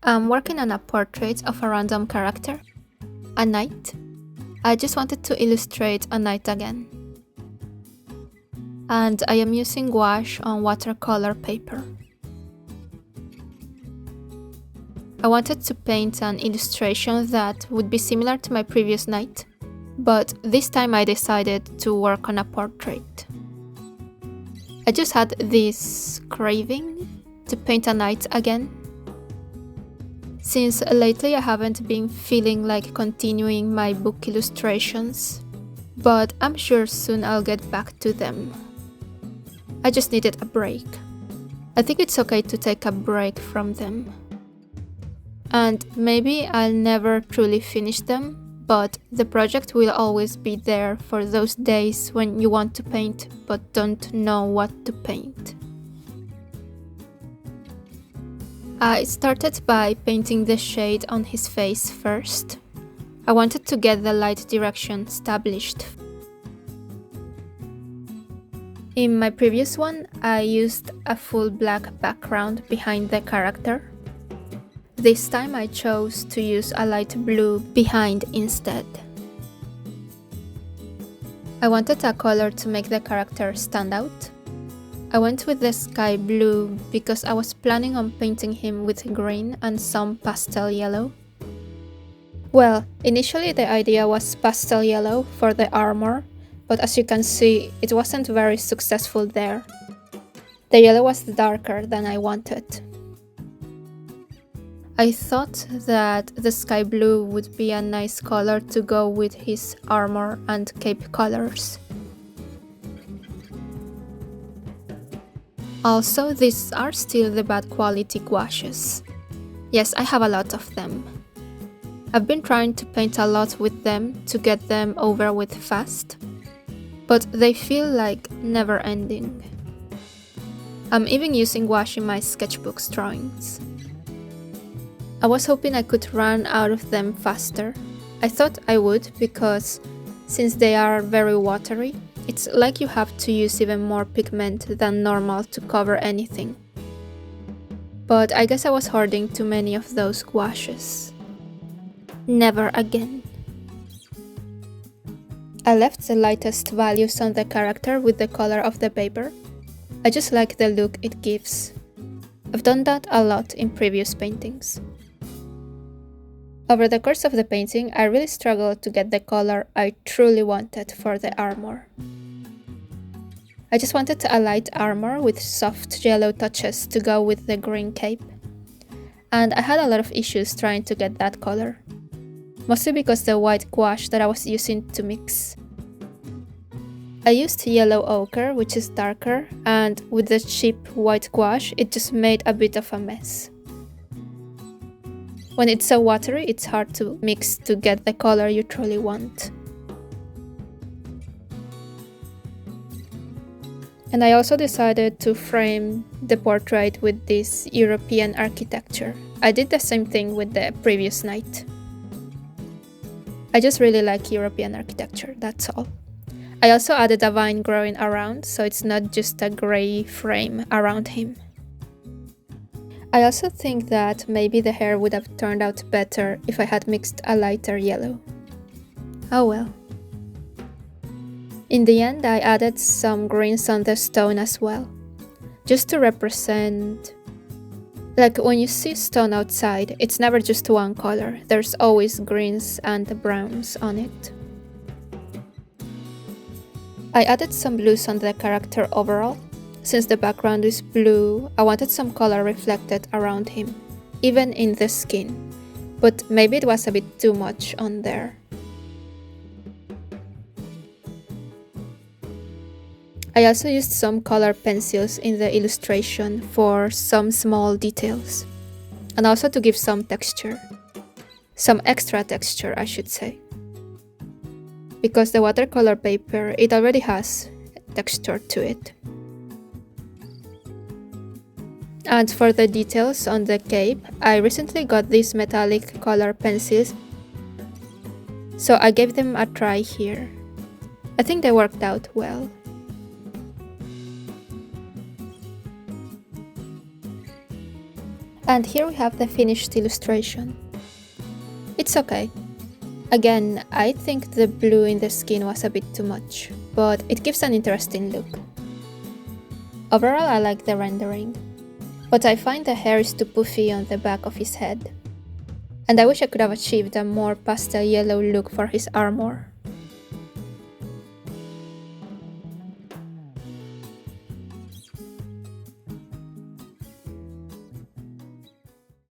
I'm working on a portrait of a random character, a knight. I just wanted to illustrate a knight again. And I am using gouache on watercolor paper. I wanted to paint an illustration that would be similar to my previous knight, but this time I decided to work on a portrait. I just had this craving to paint a knight again. Since lately I haven't been feeling like continuing my book illustrations, but I'm sure soon I'll get back to them. I just needed a break. I think it's okay to take a break from them. And maybe I'll never truly finish them, but the project will always be there for those days when you want to paint but don't know what to paint. I started by painting the shade on his face first. I wanted to get the light direction established. In my previous one, I used a full black background behind the character. This time I chose to use a light blue behind instead. I wanted a color to make the character stand out. I went with the sky blue because I was planning on painting him with green and some pastel yellow. Well, initially the idea was pastel yellow for the armor, but as you can see, it wasn't very successful there. The yellow was darker than I wanted. I thought that the sky blue would be a nice color to go with his armor and cape colors. Also, these are still the bad quality gouaches. Yes, I have a lot of them. I've been trying to paint a lot with them to get them over with fast, but they feel like never ending. I'm even using gouache in my sketchbook's drawings. I was hoping I could run out of them faster. I thought I would because since they are very watery, it's like you have to use even more pigment than normal to cover anything. But I guess I was hoarding too many of those gouaches. Never again. I left the lightest values on the character with the color of the paper. I just like the look it gives. I've done that a lot in previous paintings. Over the course of the painting, I really struggled to get the color I truly wanted for the armor. I just wanted a light armor with soft yellow touches to go with the green cape. And I had a lot of issues trying to get that color. Mostly because the white gouache that I was using to mix. I used yellow ochre, which is darker, and with the cheap white gouache, it just made a bit of a mess. When it's so watery, it's hard to mix to get the color you truly want. And I also decided to frame the portrait with this European architecture. I did the same thing with the previous knight. I just really like European architecture, that's all. I also added a vine growing around, so it's not just a grey frame around him. I also think that maybe the hair would have turned out better if I had mixed a lighter yellow. Oh well. In the end, I added some greens on the stone as well, just to represent... Like when you see stone outside, it's never just one color, there's always greens and browns on it. I added some blues on the character overall. Since the background is blue, I wanted some color reflected around him, even in the skin, but maybe it was a bit too much on there. I also used some color pencils in the illustration for some small details, and also to give some texture. Some extra texture, I should say. Because the watercolor paper, it already has texture to it. And for the details on the cape, I recently got these metallic color pencils, so I gave them a try here. I think they worked out well. And here we have the finished illustration. It's okay. Again, I think the blue in the skin was a bit too much, but it gives an interesting look. Overall, I like the rendering, but I find the hair is too puffy on the back of his head. And I wish I could have achieved a more pastel yellow look for his armor.